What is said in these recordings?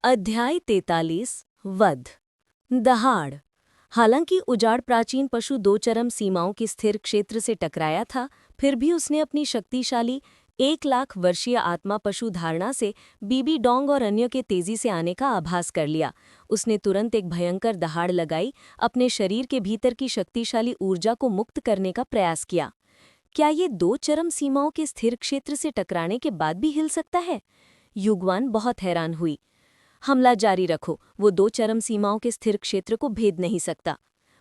अध्याय 43 वध। दहाड़। हालांकि उजाड़ प्राचीन पशु दो चरम सीमाओं के स्थिर क्षेत्र से टकराया था, फिर भी उसने अपनी शक्तिशाली 1,00,000 वर्षीय आत्मा पशु धारणा से बीबी डोंग और अन्य के तेजी से आने का आभास कर लिया। उसने तुरंत एक भयंकर दहाड़ लगाई, अपने शरीर के भीतर की शक्तिशाली ऊर्जा को मुक्त करने का प्रयास किया। क्या ये दो चरम सीमाओं के स्थिर क्षेत्र से टकराने के बाद भी हिल सकता है? युगवान बहुत हैरान हुई। हमला जारी रखो, वो दो चरम सीमाओं के स्थिर क्षेत्र को भेद नहीं सकता,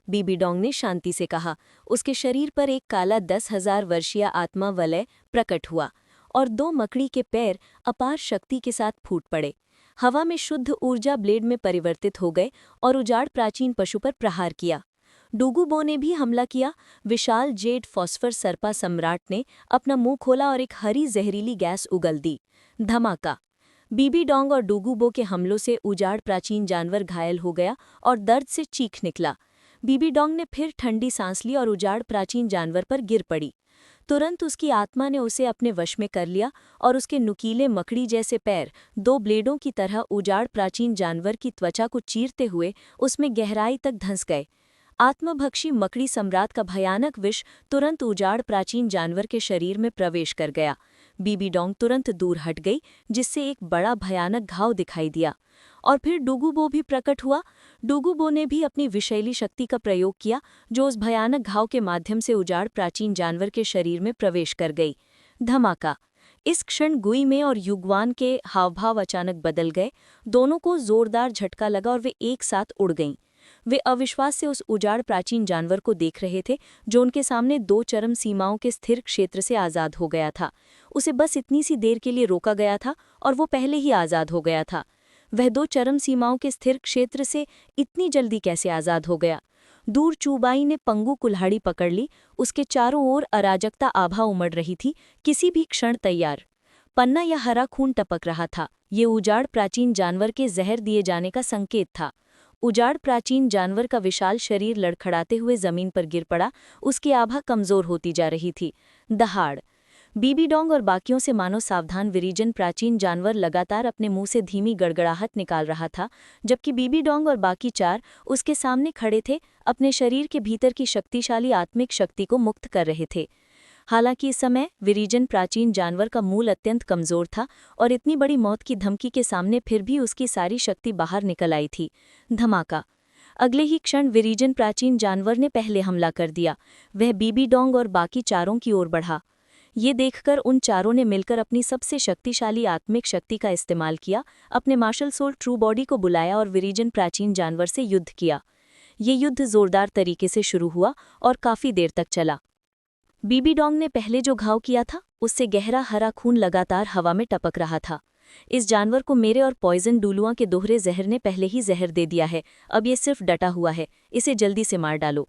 बीबी डोंग ने शांति से कहा। उसके शरीर पर एक काला 10,000 वर्षीय आत्मा वलय प्रकट हुआ और दो मकड़ी के पैर अपार शक्ति के साथ फूट पड़े। हवा में शुद्ध ऊर्जा ब्लेड में परिवर्तित हो गए और उजाड़ प्राचीन पशु पर प्रहार किया। डूगूबो ने भी हमला किया। विशाल जेड फॉस्फर सर्पा सम्राट ने अपना मुंह खोला और एक हरी जहरीली गैस उगल दी। धमाका। बीबी डोंग और डूगूबो के हमलों से उजाड़ प्राचीन जानवर घायल हो गया और दर्द से चीख निकला। बीबी डोंग ने फिर ठंडी सांस ली और उजाड़ प्राचीन जानवर पर गिर पड़ी। तुरंत उसकी आत्मा ने उसे अपने वश में कर लिया और उसके नुकीले मकड़ी जैसे पैर दो ब्लेडों की तरह उजाड़ प्राचीन जानवर की त्वचा को चीरते हुए उसमें गहराई तक धंस गए। आत्मभक्षी मकड़ी सम्राट का भयानक विष तुरंत उजाड़ प्राचीन जानवर के शरीर में प्रवेश कर गया। बीबी डोंग तुरंत दूर हट गई, जिससे एक बड़ा भयानक घाव दिखाई दिया। और फिर डूगूबो भी प्रकट हुआ। डूगूबो ने भी अपनी विषैली शक्ति का प्रयोग किया, जो उस भयानक घाव के माध्यम से उजाड़ प्राचीन जानवर के शरीर में प्रवेश कर गई। धमाका। इस क्षण गुई में और युगवान के हावभाव अचानक बदल गए। दोनों को जोरदार झटका लगा और वे एक साथ उड़ गईं। वे अविश्वास से उस उजाड़ प्राचीन जानवर को देख रहे थे, जो उनके सामने दो चरम सीमाओं के स्थिर क्षेत्र से आज़ाद हो गया था। उसे बस इतनी सी देर के लिए रोका गया था और वो पहले ही आज़ाद हो गया था। वह दो चरम सीमाओं के स्थिर क्षेत्र से इतनी जल्दी कैसे आज़ाद हो गया? दूर चूबाई ने पंगु कुल्हाड़ी पकड़ ली। उसके चारों ओर अराजकता आभा उमड़ रही थी, किसी भी क्षण तैयार। पन्ना या हरा खून टपक रहा था। ये उजाड़ प्राचीन जानवर के जहर दिए जाने का संकेत था। उजाड़ प्राचीन जानवर का विशाल शरीर लड़खड़ाते हुए जमीन पर गिर पड़ा। उसकी आभा कमजोर होती जा रही थी। दहाड़। बीबी डोंग और बाकियों से मानो सावधान विरीजन प्राचीन जानवर लगातार अपने मुंह से धीमी गड़गड़ाहट निकाल रहा था, जबकि बीबी डोंग और बाकी चार उसके सामने खड़े थे, अपने शरीर के भीतर की शक्तिशाली आत्मिक शक्ति को मुक्त कर रहे थे। हालांकि इस समय विरीजन प्राचीन जानवर का मूल अत्यंत कमजोर था और इतनी बड़ी मौत की धमकी के सामने फिर भी उसकी सारी शक्ति बाहर निकल आई थी। धमाका। अगले ही क्षण विरीजन प्राचीन जानवर ने पहले हमला कर दिया। वह बीबी डोंग और बाकी चारों की ओर बढ़ा। ये देखकर उन चारों ने मिलकर अपनी सबसे शक्तिशाली आत्मिक शक्ति का इस्तेमाल किया, अपने मार्शल सोल ट्रू बॉडी को बुलाया और विरीजन प्राचीन जानवर से युद्ध किया। ये युद्ध जोरदार तरीके से शुरू हुआ और काफी देर तक चला। बीबी डोंग ने पहले जो घाव किया था, उससे गहरा हरा खून लगातार हवा में टपक रहा था। इस जानवर को मेरे और पॉइजन डुलुआ के दोहरे जहर ने पहले ही जहर दे दिया है। अब ये सिर्फ डटा हुआ है, इसे जल्दी से मार डालो।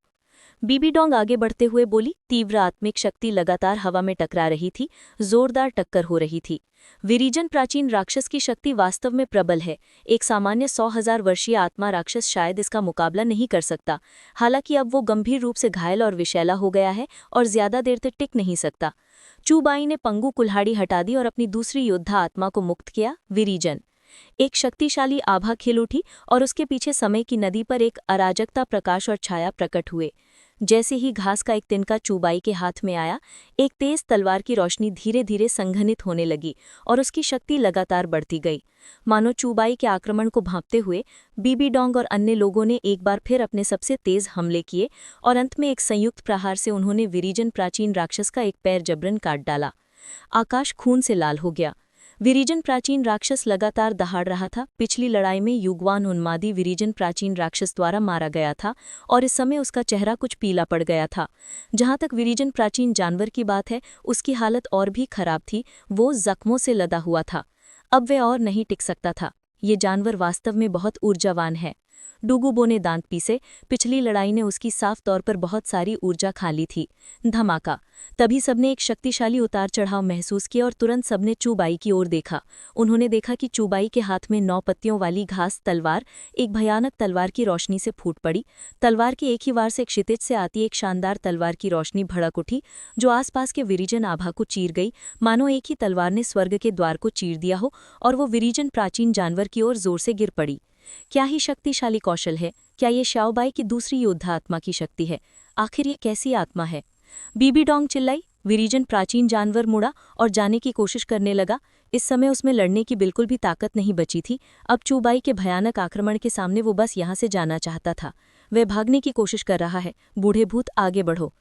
बीबी डोंग आगे बढ़ते हुए बोली। तीव्र आत्मिक शक्ति लगातार हवा में टकरा रही थी, जोरदार टक्कर हो रही थी। विरीजन प्राचीन राक्षस की शक्ति वास्तव में प्रबल है। एक सामान्य 100,000 वर्षीय आत्मा राक्षस शायद इसका मुकाबला नहीं कर सकता। हालांकि अब वो गंभीर रूप से घायल और विषैला हो गया है और ज्यादा देर तक टिक नहीं सकता। चूबाई ने पंगु कुल्हाड़ी हटा दी और अपनी दूसरी योद्धा आत्मा को मुक्त किया। विरीजन। एक शक्तिशाली आभा खिल उठी और उसके पीछे समय की नदी पर एक अराजकता प्रकाश और छाया प्रकट हुए। जैसे ही घास का एक तिनका चूबाई के हाथ में आया, एक तेज तलवार की रोशनी धीरे धीरे संघनित होने लगी और उसकी शक्ति लगातार बढ़ती गई। मानो चूबाई के आक्रमण को भांपते हुए बीबी डोंग और अन्य लोगों ने एक बार फिर अपने सबसे तेज हमले किए और अंत में एक संयुक्त प्रहार से उन्होंने विरीजन प्राचीन राक्षस का एक पैर जबरन काट डाला। आकाश खून से लाल हो गया। विरीजन प्राचीन राक्षस लगातार दहाड़ रहा था। पिछली लड़ाई में युगवान उन्मादी विरीजन प्राचीन राक्षस द्वारा मारा गया था और इस समय उसका चेहरा कुछ पीला पड़ गया था। जहां तक विरीजन प्राचीन जानवर की बात है, उसकी हालत और भी खराब थी। वो जख्मों से लदा हुआ था। अब वह और नहीं टिक सकता था। ये जानवर वास्तव में बहुत ऊर्जावान है। डूगूबो ने दांत पीसे। पिछली लड़ाई ने उसकी साफ तौर पर बहुत सारी ऊर्जा खा ली थी। धमाका। तभी सबने एक शक्तिशाली उतार चढ़ाव महसूस किया और तुरंत सबने चूबाई की ओर देखा। उन्होंने देखा कि चूबाई के हाथ में 9 पत्तियों वाली घास तलवार एक भयानक तलवार की रोशनी से फूट पड़ी। तलवार के एक ही वार से क्षितिज से आती एक शानदार तलवार की रोशनी भड़क उठी, जो आसपास के विरीजन आभा को चीर गई, मानो एक ही तलवार ने स्वर्ग के द्वार को चीर दिया हो, और वो विरीजन प्राचीन जानवर की ओर जोर से गिर पड़ी। क्या ही शक्तिशाली कौशल है! क्या ये शाओबाई की दूसरी योद्धा आत्मा की शक्ति है? आखिर ये कैसी आत्मा है? बीबी डोंग चिल्लाई। विरीजन प्राचीन जानवर मुड़ा और जाने की कोशिश करने लगा। इस समय उसमें लड़ने की बिल्कुल भी ताकत नहीं बची थी। अब चूबाई के भयानक आक्रमण के सामने वो बस यहाँ से जाना चाहता था। वह भागने की कोशिश कर रहा है। बूढ़े भूत, आगे बढ़ो।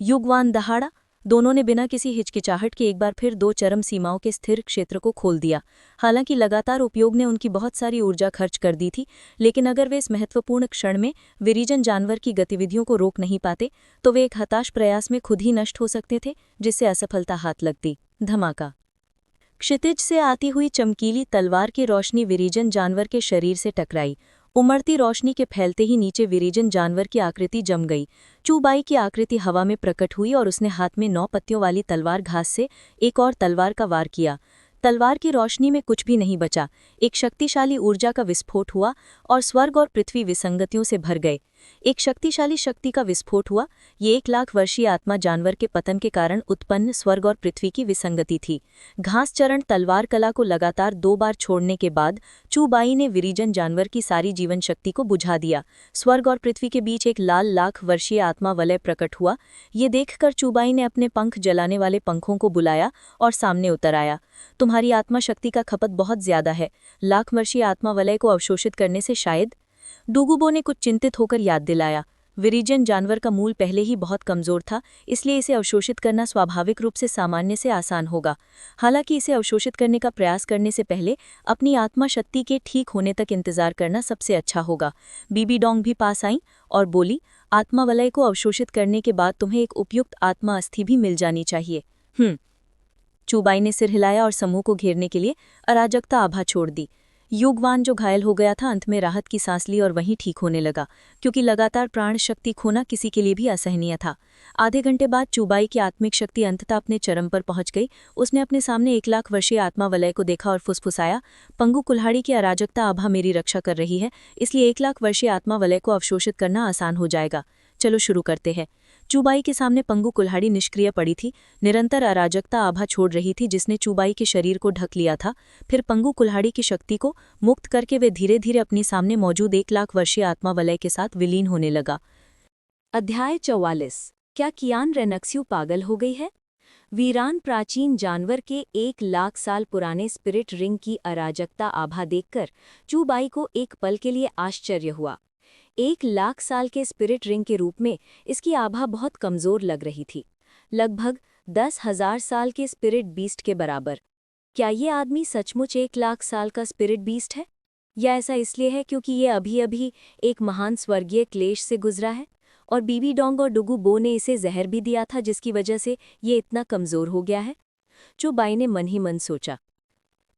युगवान दहाड़ा। दोनों ने बिना किसी हिचकिचाहट के एक बार फिर 2 चरम सीमाओं के स्थिर क्षेत्र को खोल दिया। हालांकि लगातार उपयोग ने उनकी बहुत सारी ऊर्जा खर्च कर दी थी, लेकिन अगर वे इस महत्वपूर्ण क्षण में विरीजन जानवर की गतिविधियों को रोक नहीं पाते, तो वे एक हताश प्रयास में खुद ही नष्ट हो सकते थे, जिससे असफलता हाथ लगती। धमाका। क्षितिज से आती हुई चमकीली तलवार की रोशनी विरीजन जानवर के शरीर से टकराई। उमड़ती रोशनी के फैलते ही नीचे विरीजन जानवर की आकृति जम गई। चूबाई की आकृति हवा में प्रकट हुई और उसने हाथ में 9 पत्तियों वाली तलवार घास से एक और तलवार का वार किया। तलवार की रोशनी में कुछ भी नहीं बचा। एक शक्तिशाली ऊर्जा का विस्फोट हुआ और स्वर्ग और पृथ्वी विसंगतियों से भर गए। एक शक्तिशाली शक्ति का विस्फोट हुआ। ये 1 लाख वर्षीय आत्मा जानवर के पतन के कारण उत्पन्न स्वर्ग और पृथ्वी की विसंगति थी। घास चरण तलवार कला को लगातार 2 बार छोड़ने के बाद चूबाई ने विरीजन जानवर की सारी जीवन शक्ति को बुझा दिया। स्वर्ग और पृथ्वी के बीच एक लाख वर्षीय आत्मा वलय प्रकट हुआ। ये देखकर चूबाई ने अपने पंख जलाने वाले पंखों को बुलाया और सामने उतर आया। तुम्हारी आत्मा शक्ति का खपत बहुत ज्यादा है। लाख वर्षीय आत्मा वलय को अवशोषित करने से शायद। डूगूबो ने कुछ चिंतित होकर याद दिलाया। विरीजन जानवर का मूल पहले ही बहुत कमजोर था, इसलिए इसे अवशोषित करना स्वाभाविक रूप से सामान्य से आसान होगा। हालांकि इसे अवशोषित करने का प्रयास करने से पहले अपनी आत्मा शक्ति के ठीक होने तक इंतजार करना सबसे अच्छा होगा। बीबी डोंग भी पास आई और बोली, आत्मा वलय को अवशोषित करने के बाद तुम्हें एक उपयुक्त आत्मा अस्थि भी मिल जानी चाहिए। चूबाई ने सिर हिलाया और समूह को घेरने के लिए अराजकता आभा छोड़ दी। युगवान, जो घायल हो गया था, अंत में राहत की सांस ली और वहीं ठीक होने लगा, क्योंकि लगातार प्राण शक्ति खोना किसी के लिए भी असहनीय था। आधे घंटे बाद चूबाई की आत्मिक शक्ति अंततः अपने चरम पर पहुंच गई। उसने अपने सामने 1 लाख वर्षीय आत्मा वलय को देखा और फुसफुसाया, पंगु कुल्हाड़ी की अराजकता आभा मेरी रक्षा कर रही है, इसलिए 1 लाख वर्षीय आत्मा वलय को अवशोषित करना आसान हो जाएगा। चलो शुरू करते हैं। चूबाई के सामने पंगु कुल्हाड़ी निष्क्रिय पड़ी थी, निरंतर अराजकता आभा छोड़ रही थी जिसने चूबाई के शरीर को ढक लिया था। फिर पंगु कुल्हाड़ी की शक्ति को मुक्त करके वे धीरे धीरे अपने सामने मौजूद 1 लाख वर्षीय आत्मा वलय के साथ विलीन होने लगा। अध्याय 44। क्या कियान रेनक्स्यू पागल हो गई है? वीरान प्राचीन जानवर के 1 लाख साल पुराने स्पिरिट रिंग की अराजकता आभा देखकर चूबाई को एक पल के लिए आश्चर्य हुआ। 1 लाख साल के स्पिरिट रिंग के रूप में इसकी आभा बहुत कमजोर लग रही थी, लगभग 10,000 साल के स्पिरिट बीस्ट के बराबर। क्या ये आदमी सचमुच 1 लाख साल का स्पिरिट बीस्ट है, या ऐसा इसलिए है क्योंकि ये अभी अभी एक महान स्वर्गीय क्लेश से गुजरा है और बीबी डोंग और डूगूबो ने इसे जहर भी दिया था, जिसकी वजह से ये इतना कमजोर हो गया है? चूबाई ने मन ही मन सोचा,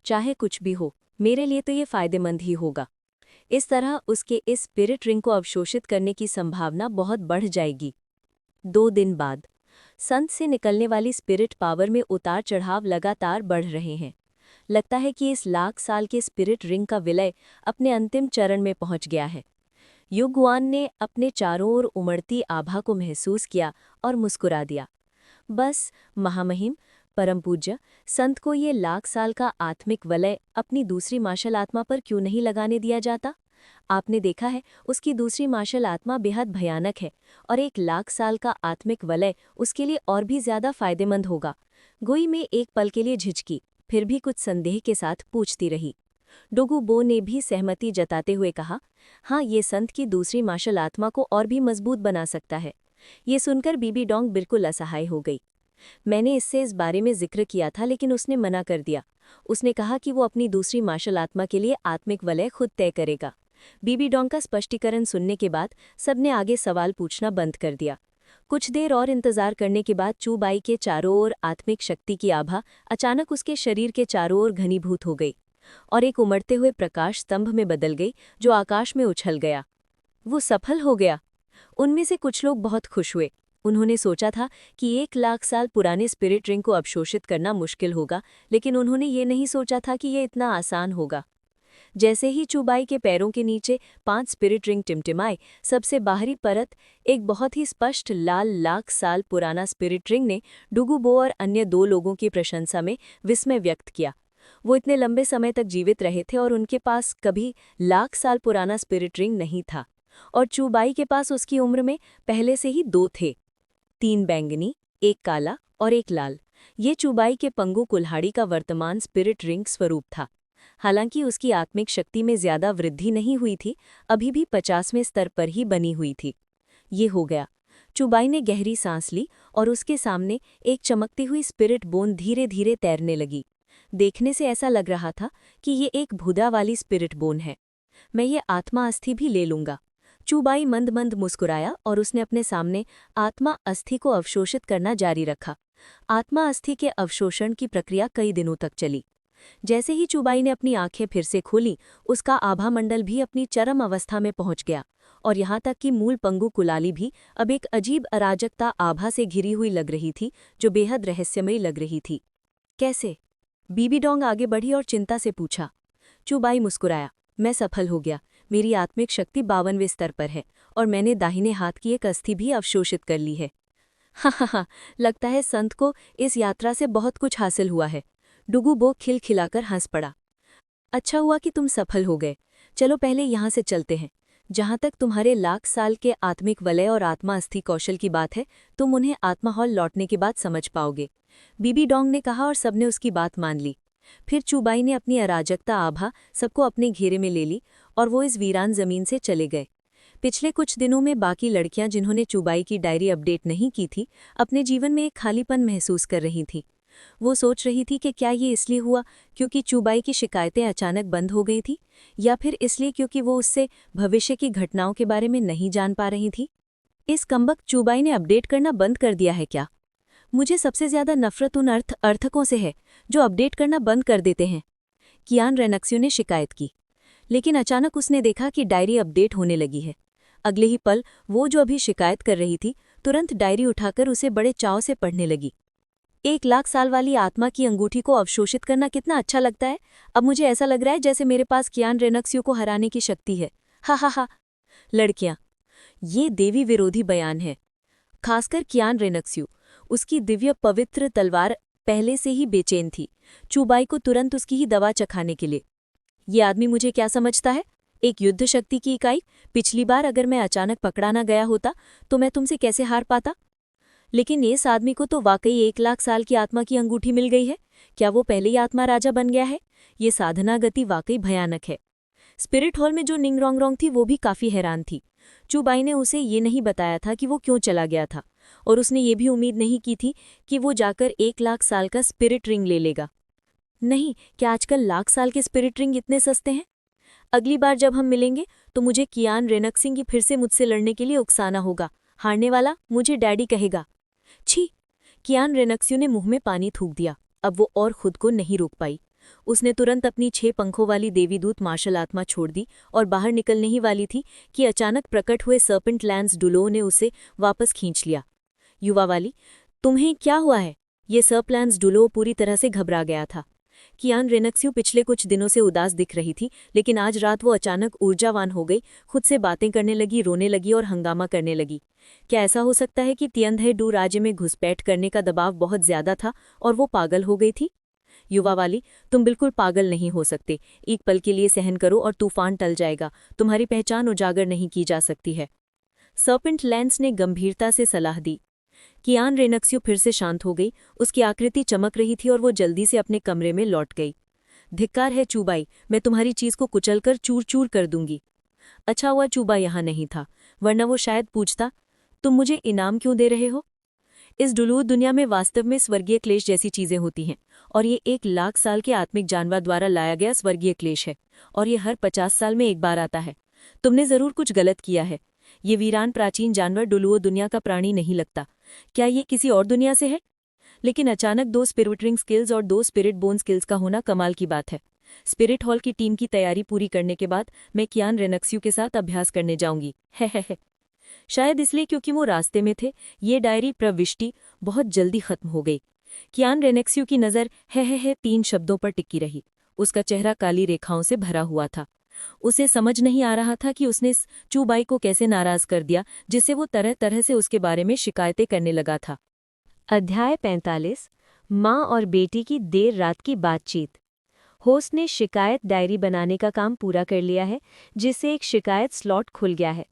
चाहे कुछ भी हो, मेरे लिए तो ये फायदेमंद ही होगा। इस तरह उसके इस स्पिरिट रिंग को अवशोषित करने की संभावना बहुत बढ़ जाएगी। 2 दिन बाद संत से निकलने वाली स्पिरिट पावर में उतार चढ़ाव लगातार बढ़ रहे हैं। लगता है कि इस लाख साल के स्पिरिट रिंग का विलय अपने अंतिम चरण में पहुंच गया है। युगवान ने अपने चारों ओर उमड़ती आभा को महसूस किया और मुस्कुरा दिया। बस महामहिम, परम पूज्य, संत को ये लाख साल का आत्मिक वलय अपनी दूसरी मार्शल आत्मा पर क्यों नहीं लगाने दिया जाता? आपने देखा है, उसकी दूसरी मार्शल आत्मा बेहद भयानक है और 1 लाख साल का आत्मिक वलय उसके लिए और भी ज्यादा फायदेमंद होगा। गोई में एक पल के लिए झिझकी, फिर भी कुछ संदेह के साथ पूछती रही। डोगूबो ने भी सहमति जताते हुए कहा, हाँ, ये संत की दूसरी मार्शल आत्मा को और भी मजबूत बना सकता है। ये सुनकर बीबी डोंग बिल्कुल असहाय हो गई। मैंने इससे इस बारे में जिक्र किया था, लेकिन उसने मना कर दिया। उसने कहा कि वो अपनी दूसरी मार्शल आत्मा के लिए आत्मिक वलय खुद तय करेगा। बीबी डोंग का स्पष्टीकरण सुनने के बाद सबने आगे सवाल पूछना बंद कर दिया। कुछ देर और इंतजार करने के बाद चूबाई के चारों ओर आत्मिक शक्ति की आभा अचानक उसके शरीर के चारों ओर घनीभूत हो गई और एक उमड़ते हुए प्रकाश स्तंभ में बदल गई, जो आकाश में उछल गया। वो सफल हो गया। उनमें से कुछ लोग बहुत खुश हुए। उन्होंने सोचा था कि 1 लाख साल पुराने स्पिरिट रिंग को अवशोषित करना मुश्किल होगा, लेकिन उन्होंने ये नहीं सोचा था कि ये इतना आसान होगा। जैसे ही चुबाई के पैरों के नीचे 5 स्पिरिट रिंग टिमटिमाए, सबसे बाहरी परत, एक बहुत ही स्पष्ट लाल लाख साल पुराना स्पिरिट रिंग ने डुगुबो और अन्य 2 लोगों की प्रशंसा में विस्मय व्यक्त किया। वो इतने लंबे समय तक जीवित रहे थे और उनके पास कभी लाख साल पुराना स्पिरिट रिंग नहीं था, और चुबाई के पास उसकी उम्र में पहले से ही 2 थे, 3 बैंगनी, 1 काला और 1 लाल। ये चुबाई के पंगु कुल्हाड़ी का वर्तमान स्पिरिट रिंग स्वरूप था। हालांकि उसकी आत्मिक शक्ति में ज्यादा वृद्धि नहीं हुई थी, अभी भी 50वें स्तर पर ही बनी हुई थी। ये हो गया। चुबाई ने गहरी सांस ली और उसके सामने एक चमकती हुई स्पिरिट बोन धीरे धीरे तैरने लगी। देखने से ऐसा लग रहा था कि ये एक भुदा वाली स्पिरिट बोन है। मैं ये आत्मा अस्थि भी ले लूंगा। चुबाई मंद मंद मुस्कुराया और उसने अपने सामने आत्मा अस्थि को अवशोषित करना जारी रखा। आत्मा अस्थि के अवशोषण की प्रक्रिया कई दिनों तक चली। जैसे ही चुबाई ने अपनी आंखें फिर से खोली, उसका आभा मंडल भी अपनी चरम अवस्था में पहुंच गया, और यहाँ तक कि मूल पंगु कुलाली भी अब एक अजीब अराजकता आभा से घिरी हुई लग रही थी, जो बेहद रहस्यमयी लग रही थी। कैसे? बीबी डोंग आगे बढ़ी और चिंता से पूछा। चुबाई मुस्कुराया। मैं सफल हो गया। मेरी आत्मिक शक्ति 52वें स्तर पर है, और मैंने दाहिने हाथ की एक अस्थि भी अवशोषित कर ली है। हा, लगता है संत को इस यात्रा से बहुत कुछ हासिल हुआ है। डुगुबो खिलखिलाकर हंस पड़ा। अच्छा हुआ कि तुम सफल हो गए। चलो पहले यहाँ से चलते हैं। जहाँ तक तुम्हारे लाख साल के आत्मिक वलय और आत्मा अस्थि कौशल की बात है, तुम उन्हें आत्मा हॉल लौटने के बाद समझ पाओगे, बीबी डोंग ने कहा, और सबने उसकी बात मान ली। फिर चुबाई ने अपनी अराजकता आभा सबको अपने घेरे में ले ली, और वो इस वीरान जमीन से चले गए। पिछले कुछ दिनों में बाकी लड़कियां जिन्होंने चुबाई की डायरी अपडेट नहीं की थी, अपने जीवन में एक खालीपन महसूस कर रही थीं। वो सोच रही थी कि क्या ये इसलिए हुआ क्योंकि चुबाई की शिकायतें अचानक बंद हो गई थी, या फिर इसलिए क्योंकि वो उससे भविष्य की घटनाओं के बारे में नहीं जान पा रही थी। इस कमबख्त चुबाई ने अपडेट करना बंद कर दिया है क्या? मुझे सबसे ज्यादा नफरत उन अर्थकों से है जो अपडेट करना बंद कर देते हैं, कियान रेनक्स्यू ने शिकायत की। लेकिन अचानक उसने देखा कि डायरी अपडेट होने लगी है। अगले ही पल वो जो अभी शिकायत कर रही थी, तुरंत डायरी उठाकर उसे बड़े चाव से पढ़ने लगी। 1 लाख साल वाली आत्मा की अंगूठी को अवशोषित करना कितना अच्छा लगता है। अब मुझे ऐसा लग रहा है जैसे मेरे पास कियान रेनक्स्यू को हराने की शक्ति है। हा। लड़कियां, ये देवी विरोधी बयान है। खासकर कियान रेनक्स्यू। उसकी दिव्य पवित्र तलवार पहले से ही बेचैन थी, चुबाई को तुरंत उसकी ही दवा चखाने के लिए। ये आदमी मुझे क्या समझता है? एक युद्ध शक्ति की इकाई? पिछली बार अगर मैं अचानक पकड़ा ना गया होता तो मैं तुमसे कैसे हार पाता? लेकिन इस आदमी को तो वाकई 1 लाख साल की आत्मा की अंगूठी मिल गई है। क्या वो पहले ही आत्मा राजा बन गया है? ये साधना गति वाकई भयानक है। स्पिरिट हॉल में जो निंग रोंग थी वो भी काफी हैरान थी। चुबाई ने उसे ये नहीं बताया था कि वो क्यों चला गया था, और उसने ये भी उम्मीद नहीं की थी कि वो जाकर 1 लाख साल का स्पिरिट रिंग ले लेगा। नहीं, क्या आजकल लाख साल के स्पिरिट रिंग इतने सस्ते हैं? अगली बार जब हम मिलेंगे तो मुझे कियान रेनक्सिंग की फिर से मुझसे लड़ने के लिए उकसाना होगा। हारने वाला मुझे डैडी कहेगा। छी! कियान रेनक्स्यू ने मुंह में पानी थूक दिया। अब वो और खुद को नहीं रोक पाई। उसने तुरंत अपनी 6 पंखों वाली देवीदूत मार्शल आत्मा छोड़ दी और बाहर निकलने ही वाली थी कि अचानक प्रकट हुए सर्पेंट लैंस डुलो ने उसे वापस खींच लिया। युवा वाली, तुम्हें क्या हुआ है? ये सर्पलैंस डुलो पूरी तरह से घबरा गया था। कियान रेनक्स्यू पिछले कुछ दिनों से उदास दिख रही थी, लेकिन आज रात वो अचानक ऊर्जावान हो गई, खुद से बातें करने लगी, रोने लगी और हंगामा करने लगी। क्या ऐसा हो सकता है कि तियंधे डू राज्य में घुसपैठ करने का दबाव बहुत ज्यादा था और वो पागल हो गई थी? युवा वाली, तुम बिल्कुल पागल नहीं हो सकते। एक पल के लिए सहन करो और तूफान टल जाएगा। तुम्हारी पहचान उजागर नहीं की जा सकती है। सर्पेंट लैंस ने गंभीरता से सलाह दी। कियान रेनक्स्यू फिर से शांत हो गई। उसकी आकृति चमक रही थी और वो जल्दी से अपने कमरे में लौट गई। धिक्कार है चुबाई, मैं तुम्हारी चीज को कुचलकर चूर चूर कर दूंगी। अच्छा हुआ चुबा यहाँ नहीं था, वरना वो शायद पूछता, तुम मुझे इनाम क्यों दे रहे हो? इस डुलूद दुनिया में वास्तव में स्वर्गीय क्लेश जैसी चीजें होती हैं, और ये 1 लाख साल के आत्मिक जानवर द्वारा लाया गया स्वर्गीय क्लेश है, और ये हर 50 साल में एक बार आता है। तुमने जरूर कुछ गलत किया है। ये वीरान प्राचीन जानवर डुलुओ दुनिया का प्राणी नहीं लगता। क्या ये किसी और दुनिया से है? लेकिन अचानक 2 स्पिरिट रिंग स्किल्स और 2 स्पिरिट बोन स्किल्स का होना कमाल की बात है। स्पिरिट हॉल की टीम की तैयारी पूरी करने के बाद मैं कियान रेनेक्सियो के साथ अभ्यास करने जाऊंगी। है। शायद इसलिए क्योंकि वो रास्ते में थे, ये डायरी प्रविष्टि बहुत जल्दी खत्म हो गई। कियान रेनेक्सियो की नज़र है 3 शब्दों पर टिकी रही। उसका चेहरा काली रेखाओं से भरा हुआ था। उसे समझ नहीं आ रहा था कि उसने चूबाई को कैसे नाराज कर दिया, जिससे वो तरह तरह से उसके बारे में शिकायतें करने लगा था। अध्याय 45 माँ और बेटी की देर रात की बातचीत। होस्ट ने शिकायत डायरी बनाने का काम पूरा कर लिया है, जिससे एक शिकायत स्लॉट खुल गया है।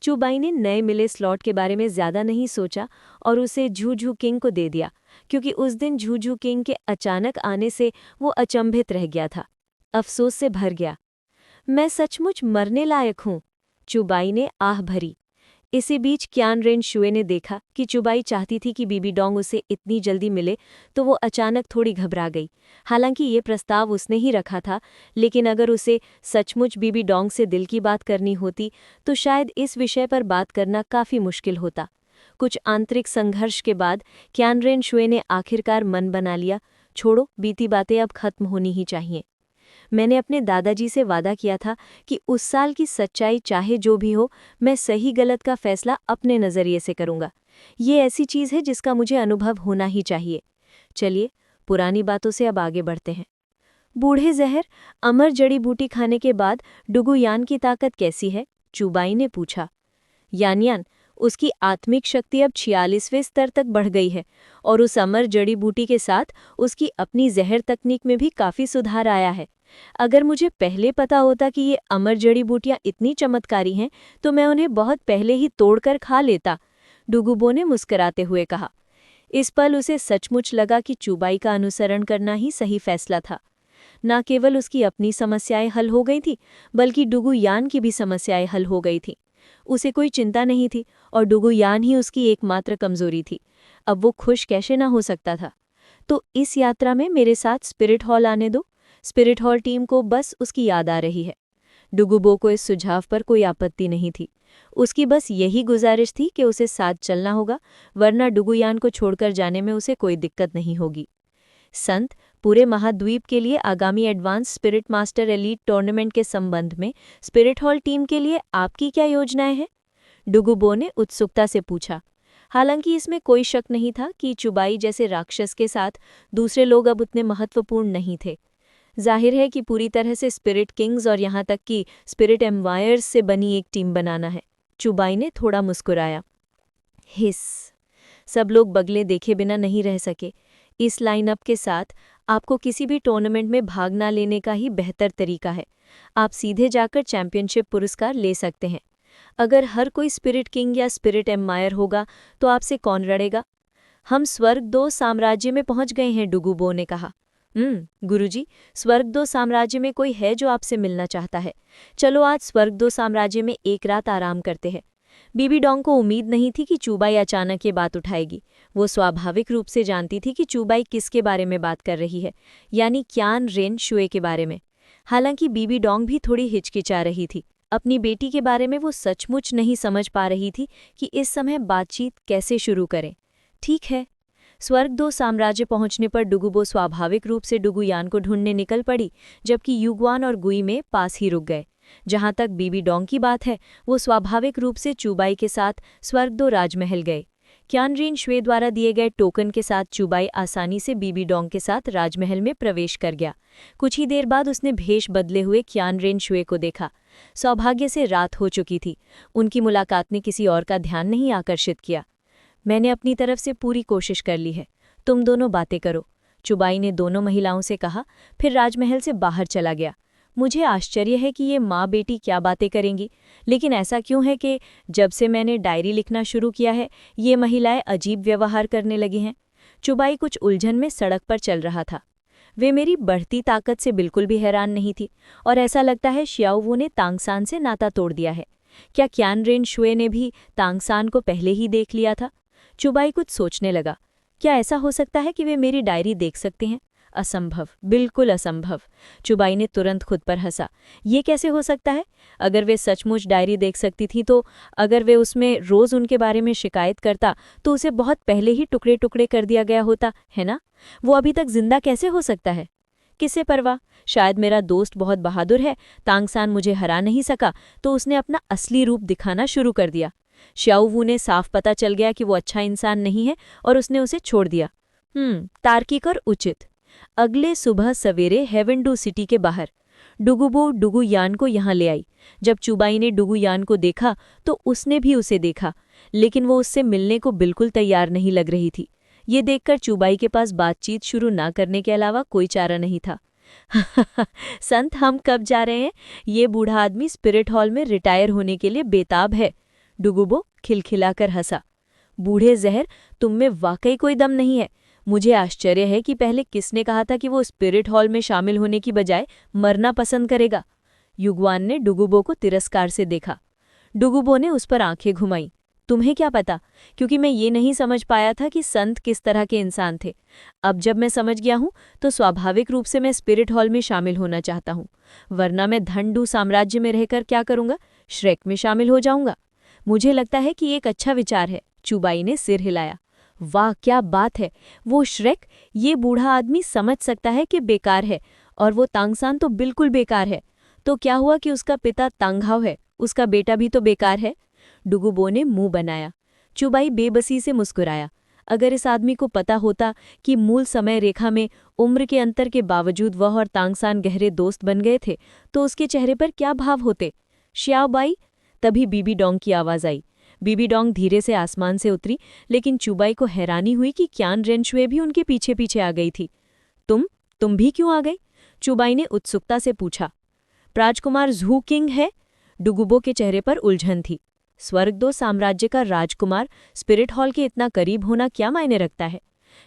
चूबाई ने नए मिले स्लॉट के बारे में ज्यादा नहीं सोचा और उसे झूझू किंग को दे दिया, क्योंकि उस दिन झूझू किंग के अचानक आने से वो अचंभित रह गया था, अफसोस से भर गया। मैं सचमुच मरने लायक हूँ, चूबाई ने आह भरी। इसी बीच क्यान रेन शुए ने देखा कि चुबाई चाहती थी कि बीबी डोंग उसे इतनी जल्दी मिले, तो वो अचानक थोड़ी घबरा गई। हालांकि ये प्रस्ताव उसने ही रखा था, लेकिन अगर उसे सचमुच बीबी डोंग से दिल की बात करनी होती तो शायद इस विषय पर बात करना काफ़ी मुश्किल होता। कुछ आंतरिक संघर्ष के बाद क्यान रेन शुए ने आखिरकार मन बना लिया, छोड़ो, बीती बातें अब खत्म होनी ही चाहिए। मैंने अपने दादाजी से वादा किया था कि उस साल की सच्चाई चाहे जो भी हो, मैं सही गलत का फैसला अपने नज़रिए से करूंगा। ये ऐसी चीज़ है जिसका मुझे अनुभव होना ही चाहिए। चलिए, पुरानी बातों से अब आगे बढ़ते हैं। बूढ़े जहर, अमर जड़ी बूटी खाने के बाद डुगु यान की ताकत कैसी है? चूबाई ने पूछा। यान, उसकी आत्मिक शक्ति अब 46वें स्तर तक बढ़ गई है और उस अमर जड़ी बूटी के साथ उसकी अपनी जहर तकनीक में भी काफ़ी सुधार आया है। अगर मुझे पहले पता होता कि ये अमर जड़ी बूटियां इतनी चमत्कारी हैं, तो मैं उन्हें बहुत पहले ही तोड़कर खा लेता, डुगुबो ने मुस्कुराते हुए कहा। इस पल उसे सचमुच लगा कि चूबाई का अनुसरण करना ही सही फैसला था। न केवल उसकी अपनी समस्याएं हल हो गई थी, बल्कि डुगु यान की भी समस्याएं हल हो गई थी। उसे कोई चिंता नहीं थी और डुगु यान ही उसकी एकमात्र कमजोरी थी। अब वो खुश कैसे ना हो सकता था? तो इस यात्रा में मेरे साथ स्पिरिट हॉल आने दो। स्पिरिट हॉल टीम को बस उसकी याद आ रही है। डुगुबो को इस सुझाव पर कोई आपत्ति नहीं थी। उसकी बस यही गुजारिश थी कि उसे साथ चलना होगा, वरना डुगुयान को छोड़कर जाने में उसे कोई दिक्कत नहीं होगी। संत, पूरे महाद्वीप के लिए आगामी advance spirit master elite tournament के संबंध में स्पिरिट हॉल टीम के लिए आपकी क्या योजनाएं हैं? डुगुबो ने उत्सुकता से पूछा। हालांकि इसमें कोई शक नहीं था कि चुबाई जैसे राक्षस के साथ दूसरे लोग अब उतने महत्वपूर्ण नहीं थे। जाहिर है कि पूरी तरह से स्पिरिट किंग्स और यहाँ तक कि स्पिरिट एम्पायर्स से बनी एक टीम बनाना है। चुबाई ने थोड़ा मुस्कुराया। हिस, सब लोग बगले देखे बिना नहीं रह सके। इस लाइनअप के साथ आपको किसी भी टूर्नामेंट में भाग ना लेने का ही बेहतर तरीका है। आप सीधे जाकर चैंपियनशिप पुरस्कार ले सकते हैं। अगर हर कोई स्पिरिट किंग या स्पिरिट एम्पायर होगा तो आपसे कौन लड़ेगा? हम स्वर्गदो साम्राज्य में पहुंच गए हैं, डुगुबो ने कहा। गुरुजी, स्वर्गदो साम्राज्य में कोई है जो आपसे मिलना चाहता है। चलो आज स्वर्गदो साम्राज्य में एक रात आराम करते हैं। बीबी डोंग को उम्मीद नहीं थी कि चूबाई अचानक ये बात उठाएगी। वो स्वाभाविक रूप से जानती थी कि चूबाई किसके बारे में बात कर रही है, यानी क्यान रेन शुए के बारे में। हालांकि बीबी डोंग भी थोड़ी हिचकिचा रही थी। अपनी बेटी के बारे में वो सचमुच नहीं समझ पा रही थी कि इस समय बातचीत कैसे शुरू करें। ठीक है। स्वर्गदो साम्राज्य पहुंचने पर डुगुबो स्वाभाविक रूप से डुगुयान को ढूंढने निकल पड़ी, जबकि युगवान और गुई में पास ही रुक गए। जहां तक बीबी डोंग की बात है, वो स्वाभाविक रूप से चूबाई के साथ स्वर्गदो राजमहल गए। क्यान रेन शुए द्वारा दिए गए टोकन के साथ चूबाई आसानी से बीबी डोंग के साथ राजमहल में प्रवेश कर गया। कुछ ही देर बाद उसने भेष बदले हुए क्यान रेन शुए को देखा। सौभाग्य से रात हो चुकी थी। उनकी मुलाकात ने किसी और का ध्यान नहीं आकर्षित किया। मैंने अपनी तरफ से पूरी कोशिश कर ली है, तुम दोनों बातें करो, चुबाई ने दोनों महिलाओं से कहा, फिर राजमहल से बाहर चला गया। मुझे आश्चर्य है कि ये माँ बेटी क्या बातें करेंगी, लेकिन ऐसा क्यों है कि जब से मैंने डायरी लिखना शुरू किया है, ये महिलाएं अजीब व्यवहार करने लगी हैं। चुबाई कुछ उलझन में सड़क पर चल रहा था। वे मेरी बढ़ती ताकत से बिल्कुल भी हैरान नहीं थी और ऐसा लगता है श्याओवू ने तांगसान से नाता तोड़ दिया है। क्या क्यान रेन शुए ने भी तांगसान को पहले ही देख लिया था? चुबाई कुछ सोचने लगा। क्या ऐसा हो सकता है कि वे मेरी डायरी देख सकते हैं? असंभव, बिल्कुल असंभव। चुबाई ने तुरंत खुद पर हंसा। ये कैसे हो सकता है? अगर वे सचमुच डायरी देख सकती थी तो अगर वे उसमें रोज़ उनके बारे में शिकायत करता तो उसे बहुत पहले ही टुकड़े टुकड़े कर दिया गया होता, है ना? वो अभी तक जिंदा कैसे हो सकता है? किसे परवाह, शायद मेरा दोस्त बहुत बहादुर है, तांगसान मुझे हरा नहीं सका तो उसने अपना असली रूप दिखाना शुरू कर दिया। श्याओवू ने साफ पता चल गया कि वो अच्छा इंसान नहीं है और उसने उसे छोड़ दिया। तार्किक और उचित। अगले सुबह सवेरे हेवेंडू सिटी के बाहर डुगुबो डुगुयान को यहाँ ले आई। जब चुबाई ने डुगुयान को देखा तो उसने भी उसे देखा, लेकिन वो उससे मिलने को बिल्कुल तैयार नहीं लग रही थी। ये देखकर चुबाई के पास बातचीत शुरू ना करने के अलावा कोई चारा नहीं था। संत, हम कब जा रहे हैं? ये बूढ़ा आदमी स्पिरिट हॉल में रिटायर होने के लिए बेताब है। डुगुबो खिलखिलाकर हंसा। बूढ़े जहर, तुम में वाकई कोई दम नहीं है। मुझे आश्चर्य है कि पहले किसने कहा था कि वो स्पिरिट हॉल में शामिल होने की बजाय मरना पसंद करेगा। युगवान ने डुगुबो को तिरस्कार से देखा। डुगुबो ने उस पर आंखें घुमाई। तुम्हें क्या पता, क्योंकि मैं ये नहीं समझ पाया था कि संत किस तरह के इंसान थे। अब जब मैं समझ गया हूं तो स्वाभाविक रूप से मैं स्पिरिट हॉल में शामिल होना चाहता हूं, वरना मैं धंडू साम्राज्य में रहकर क्या करूंगा? श्रेक में शामिल हो जाऊंगा। मुझे लगता है कि एक अच्छा विचार है। चुबाई ने सिर हिलाया। वाह, क्या बात है! वो श्रेक, ये बूढ़ा आदमी समझ सकता है कि बेकार है, और वो तांगसान तो बिल्कुल बेकार है। तो क्या हुआ कि उसका पिता तांगहाव है, उसका बेटा भी तो बेकार है? डुगुबो ने मुंह बनाया। चुबाई बेबसी से मुस्कुराया। अगर इस आदमी को पता होता कि मूल समय रेखा में उम्र के अंतर के बावजूद वह और तांगसान गहरे दोस्त बन गए थे, तो उसके चेहरे पर क्या भाव होते। श्याओबाई! तभी बीबी डोंग की आवाज आई। बीबी डोंग धीरे से आसमान से उतरी, लेकिन चुबाई को हैरानी हुई कि क्यान रेनशुए भी उनके पीछे पीछे आ गई थी। तुम भी क्यों आ गई? चुबाई ने उत्सुकता से पूछा। राजकुमार झू किंग है। डुगुबो के चेहरे पर उलझन थी। स्वर्गदो साम्राज्य का राजकुमार स्पिरिट हॉल के इतना करीब होना क्या मायने रखता है?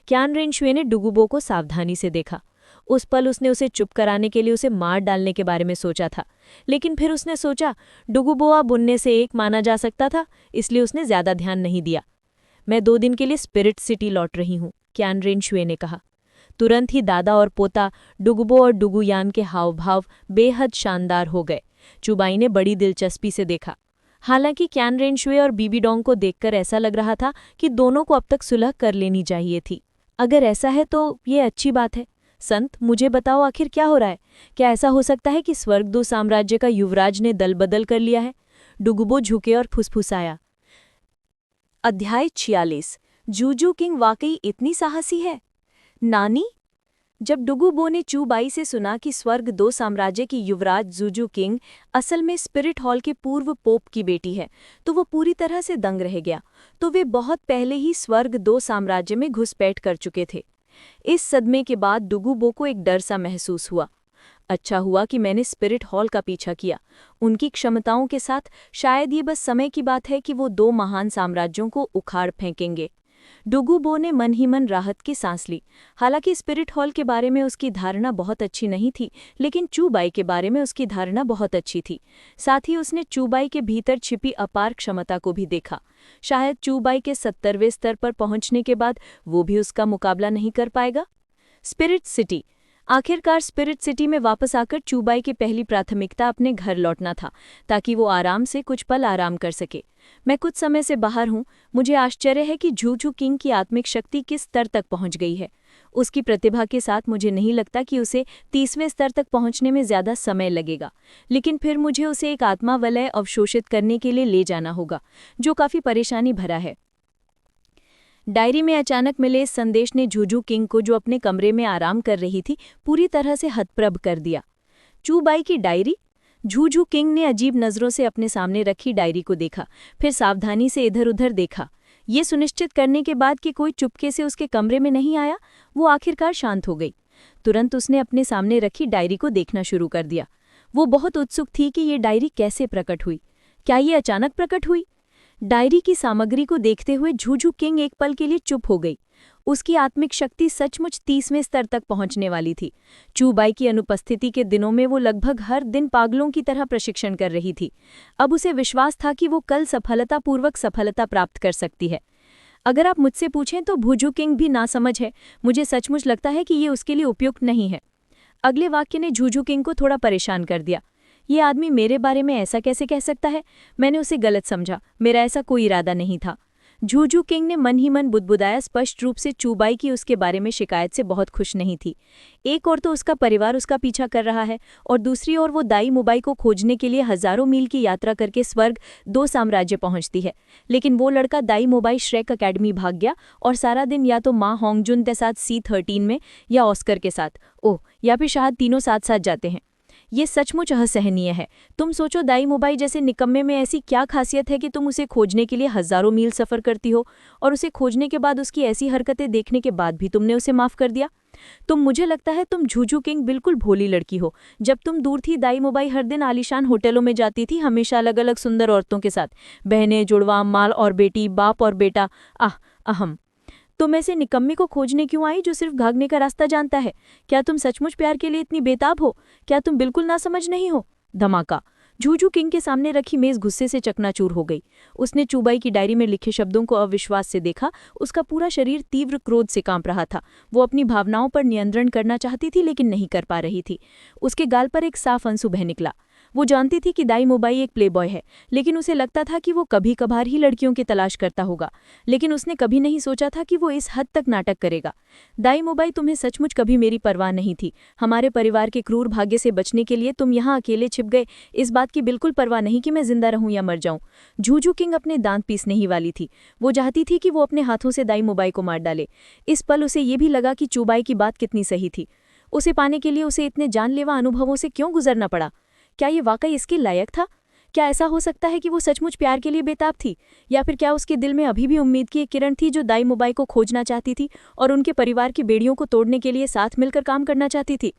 क्यान रेनशुए ने डुगुबो को सावधानी से देखा। उस पल उसने उसे चुप कराने के लिए उसे मार डालने के बारे में सोचा था, लेकिन फिर उसने सोचा डुगुबोआ बुनने से एक माना जा सकता था, इसलिए उसने ज्यादा ध्यान नहीं दिया। मैं 2 दिन के लिए स्पिरिट सिटी लौट रही हूँ, क्यान रेनशुए ने कहा। तुरंत ही दादा और पोता डुगुबो और डुगुयान के हाव भाव बेहद शानदार हो गए। चुबाई ने बड़ी दिलचस्पी से देखा। हालांकि क्यान रेनशुए और बीबी डोंग को देखकर ऐसा लग रहा था कि दोनों को अब तक सुलह कर लेनी चाहिए थी। अगर ऐसा है तो ये अच्छी बात है। संत, मुझे बताओ, आखिर क्या हो रहा है? क्या ऐसा हो सकता है कि स्वर्गदूत साम्राज्य का युवराज ने दल बदल कर लिया है? डुगुबो झुके और फुसफुसाया। अध्याय 46। जूजू किंग वाकई इतनी साहसी है? नानी? जब डुगुबो ने चूबाई से सुना कि स्वर्ग दो साम्राज्य की युवराज जूजू किंग असल में स्पिरिट हॉल के पूर्व पोप की बेटी है, तो वो पूरी तरह से दंग रह गया। तो वे बहुत पहले ही स्वर्ग दो साम्राज्य में घुसपैठ कर चुके थे। इस सदमे के बाद डुगुबो को एक डर सा महसूस हुआ। अच्छा हुआ कि मैंने स्पिरिट हॉल का पीछा किया। उनकी क्षमताओं के साथ शायद ये बस समय की बात है कि वो 2 महान साम्राज्यों को उखाड़ फेंकेंगे। डुगुबो ने मन ही मन राहत की सांस ली। हालांकि स्पिरिट हॉल के बारे में उसकी धारणा बहुत अच्छी नहीं थी, लेकिन चूबाई के बारे में उसकी धारणा बहुत अच्छी थी। साथ ही उसने चूबाई के भीतर छिपी अपार क्षमता को भी देखा। शायद चूबाई के 70वें स्तर पर पहुंचने के बाद वो भी उसका मुकाबला नहीं कर पाएगा। Spirit city. आखिरकार स्पिरिट सिटी में वापस आकर चूबाई की पहली प्राथमिकता अपने घर लौटना था, ताकि वो आराम से कुछ पल आराम कर सके। मैं कुछ समय से बाहर हूँ। मुझे आश्चर्य है कि जूजू किंग की आत्मिक शक्ति किस स्तर तक पहुँच गई है। उसकी प्रतिभा के साथ मुझे नहीं लगता कि उसे 30वें स्तर तक पहुँचने में ज़्यादा समय लगेगा, लेकिन फिर मुझे उसे एक आत्मा वलय अवशोषित करने के लिए ले जाना होगा, जो काफ़ी परेशानी भरा है। डायरी में अचानक मिले इस संदेश ने जूजू किंग को, जो अपने कमरे में आराम कर रही थी, पूरी तरह से हतप्रभ कर दिया। चूबाई की डायरी? जूजू किंग ने अजीब नज़रों से अपने सामने रखी डायरी को देखा, फिर सावधानी से इधर उधर देखा। ये सुनिश्चित करने के बाद कि कोई चुपके से उसके कमरे में नहीं आया, वो आखिरकार शांत हो गई। तुरंत उसने अपने सामने रखी डायरी को देखना शुरू कर दिया। वो बहुत उत्सुक थी कि ये डायरी कैसे प्रकट हुई। क्या ये अचानक प्रकट हुई? डायरी की सामग्री को देखते हुए जूजू किंग एक पल के लिए चुप हो गई। उसकी आत्मिक शक्ति सचमुच 30वें स्तर तक पहुंचने वाली थी। चूबाई की अनुपस्थिति के दिनों में वो लगभग हर दिन पागलों की तरह प्रशिक्षण कर रही थी। अब उसे विश्वास था कि वो कल सफलतापूर्वक सफलता प्राप्त कर सकती है। अगर आप मुझसे पूछें तो जूजू किंग भी नासमझ है। मुझे सचमुच लगता है कि ये उसके लिए उपयुक्त नहीं है। अगले वाक्य ने जूजू किंग को थोड़ा परेशान कर दिया। ये आदमी मेरे बारे में ऐसा कैसे कह सकता है? मैंने उसे गलत समझा। मेरा ऐसा कोई इरादा नहीं था। झूझू किंग ने मन ही मन बुदबुदाया। स्पष्ट रूप से चूबाई की उसके बारे में शिकायत से बहुत खुश नहीं थी। एक ओर तो उसका परिवार उसका पीछा कर रहा है और दूसरी ओर वो दाई मुबाई को खोजने के लिए हजारों मील की यात्रा करके स्वर्ग दो साम्राज्य पहुंचती है। लेकिन वो लड़का दाई मुबाई श्रेक अकेडमी भाग गया और सारा दिन या तो माँ होंगजुन के साथ C13 में या ऑस्कर के साथ, या फिर शायद तीनों साथ साथ जाते हैं। ये सचमुच असहनीय है। तुम सोचो, दाई मुबाई जैसे निकम्मे में ऐसी क्या खासियत है कि तुम उसे खोजने के लिए हजारों मील सफर करती हो और उसे खोजने के बाद उसकी ऐसी हरकतें देखने के बाद भी तुमने उसे माफ कर दिया। मुझे लगता है तुम झूझू किंग बिल्कुल भोली लड़की हो। जब तुम दूर थी दाई मुबाई हर दिन आलीशान होटलों में जाती थी, हमेशा अलग अलग सुंदर औरतों के साथ, बहनें, जुड़वा, माल और बेटी, बाप और बेटा। अहम तुम ऐसे निकम्मे को खोजने क्यों आई जो सिर्फ भागने का रास्ता जानता है? क्या तुम सचमुच प्यार के लिए इतनी बेताब हो? क्या तुम बिल्कुल ना समझ नहीं हो? धमाका। झूझू किंग के सामने रखी मेज गुस्से से चकनाचूर हो गई। उसने चूबाई की डायरी में लिखे शब्दों को अविश्वास से देखा। उसका पूरा शरीर तीव्र क्रोध से कांप रहा था। वो अपनी भावनाओं पर नियंत्रण करना चाहती थी लेकिन नहीं कर पा रही थी। उसके गाल पर एक साफ आंसू बह निकला। वो जानती थी कि दाई मुबाई एक प्लेबॉय है, लेकिन उसे लगता था कि वो कभी कभार ही लड़कियों की तलाश करता होगा। लेकिन उसने कभी नहीं सोचा था कि वो इस हद तक नाटक करेगा। दाई मुबाई, तुम्हें सचमुच कभी मेरी परवाह नहीं थी। हमारे परिवार के क्रूर भाग्य से बचने के लिए तुम यहाँ अकेले छिप गए, इस बात की बिल्कुल परवाह नहीं कि मैं जिंदा रहूं या मर जाऊं। झूझू किंग अपने दांत पीसने ही वाली थी। वो चाहती थी कि वो अपने हाथों से दाई मुबाई को मार डाले। इस पल उसे ये भी लगा कि चूबाई की बात कितनी सही थी। उसे पाने के लिए उसे इतने जानलेवा अनुभवों से क्यों गुजरना पड़ा? क्या ये वाकई इसके लायक था? क्या ऐसा हो सकता है कि वो सचमुच प्यार के लिए बेताब थी? या फिर क्या उसके दिल में अभी भी उम्मीद की एक किरण थी जो दाई मुबाई को खोजना चाहती थी और उनके परिवार की बेड़ियों को तोड़ने के लिए साथ मिलकर काम करना चाहती थी?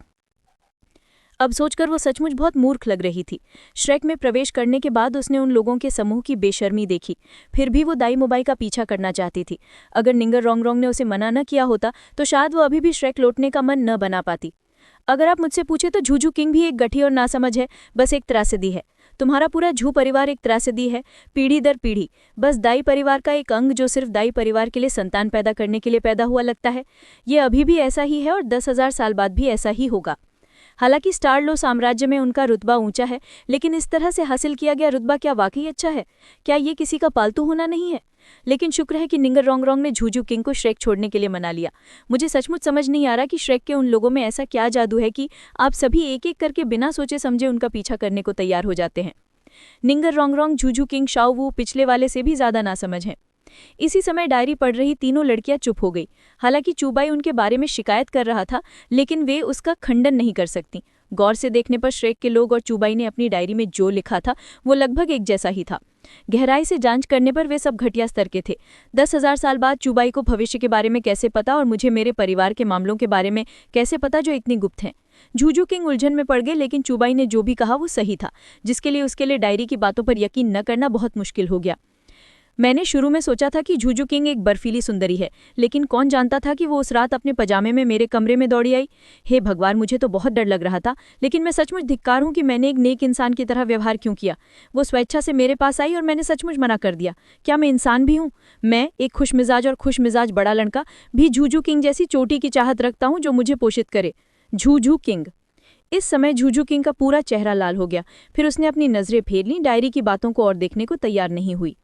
अब सोचकर वो सचमुच बहुत मूर्ख लग रही थी। श्रेक में प्रवेश करने के बाद उसने उन लोगों के समूह की बेशर्मी देखी। फिर भी वो दाई मुबाई का पीछा करना चाहती थी। अगर निंगर रोंगरोंग ने उसे मना न किया होता तो शायद वो अभी भी श्रेक लौटने का मन न बना पाती। अगर आप मुझसे पूछे तो झूझू किंग भी एक गठी और नासमझ है, बस एक त्रासदी है। तुम्हारा पूरा झू परिवार एक त्रासदी है, पीढ़ी दर पीढ़ी, बस दाई परिवार का एक अंग जो सिर्फ दाई परिवार के लिए संतान पैदा करने के लिए पैदा हुआ लगता है। ये अभी भी ऐसा ही है और 10,000 साल बाद भी ऐसा ही होगा। हालांकि स्टारलो साम्राज्य में उनका रुतबा ऊंचा है, लेकिन इस तरह से हासिल किया गया रुतबा क्या वाकई अच्छा है? क्या ये किसी का पालतू होना नहीं है? लेकिन शुक्र है कि निंगर रोंगरोंग ने झूझू किंग को श्रेक छोड़ने के लिए मना लिया। मुझे सचमुच समझ नहीं आ रहा कि श्रेक के उन लोगों में ऐसा क्या जादू है कि आप सभी एक एक करके बिना सोचे समझे उनका पीछा करने को तैयार हो जाते हैं। निंगर रोंगरोंग, झूझू किंग, शाओ वू पिछले वाले से भी ज्यादा नासमझ हैं। इसी समय डायरी पढ़ रही तीनों लड़कियां चुप हो गई। हालांकि चूबाई उनके बारे में शिकायत कर रहा था, लेकिन वे उसका खंडन नहीं कर सकती। गौर से देखने पर श्रेक के लोग और चूबाई ने अपनी डायरी में जो लिखा था वो लगभग एक जैसा ही था। गहराई से जांच करने पर वे सब घटिया स्तर के थे। 10,000 साल बाद चूबाई को भविष्य के बारे में कैसे पता और मुझे मेरे परिवार के मामलों के बारे में कैसे पता जो इतनी गुप्त हैं? झूझू किंग उलझन में पड़ गए, लेकिन चूबाई ने जो भी कहा वो सही था, जिसके लिए उसके लिए डायरी की बातों पर यकीन न करना बहुत मुश्किल हो गया। मैंने शुरू में सोचा था कि झूझू किंग एक बर्फीली सुंदरी है, लेकिन कौन जानता था कि वो उस रात अपने पजामे में मेरे कमरे में दौड़ी आई। हे भगवान, मुझे तो बहुत डर लग रहा था, लेकिन मैं सचमुच धिक्कार हूं कि मैंने एक नेक इंसान की तरह व्यवहार क्यों किया। वो स्वेच्छा से मेरे पास आई और मैंने सचमुच मना कर दिया। क्या मैं इंसान भी हूँ? मैं एक खुशमिजाज और खुशमिजाज बड़ा लड़का भी झूझू किंग जैसी चोटी की चाहत रखता हूँ जो मुझे पोषित करे। झूझू किंग। इस समय झूझू किंग का पूरा चेहरा लाल हो गया। फिर उसने अपनी नजरें फेर लीं, डायरी की बातों को और देखने को तैयार नहीं हुई।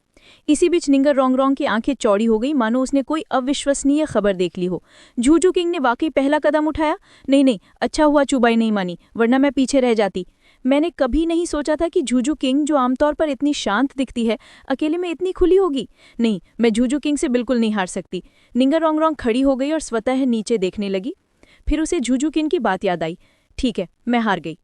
इसी बीच निंगर रोंगरोंग की आंखें चौड़ी हो गई, मानो उसने कोई अविश्वसनीय खबर देख ली हो। झूझू किंग ने वाकई पहला कदम उठाया। नहीं, अच्छा हुआ चूबाई नहीं मानी, वरना मैं पीछे रह जाती। मैंने कभी नहीं सोचा था कि झूझू किंग, जो आमतौर पर इतनी शांत दिखती है, अकेले में इतनी खुली होगी। नहीं, मैं झूझू किंग से बिल्कुल नहीं हार सकती। निंगर रोंगरोंग खड़ी हो गई और स्वतः नीचे देखने लगी। फिर उसे झूझू किंग की बात याद आई। ठीक है, मैं हार गई।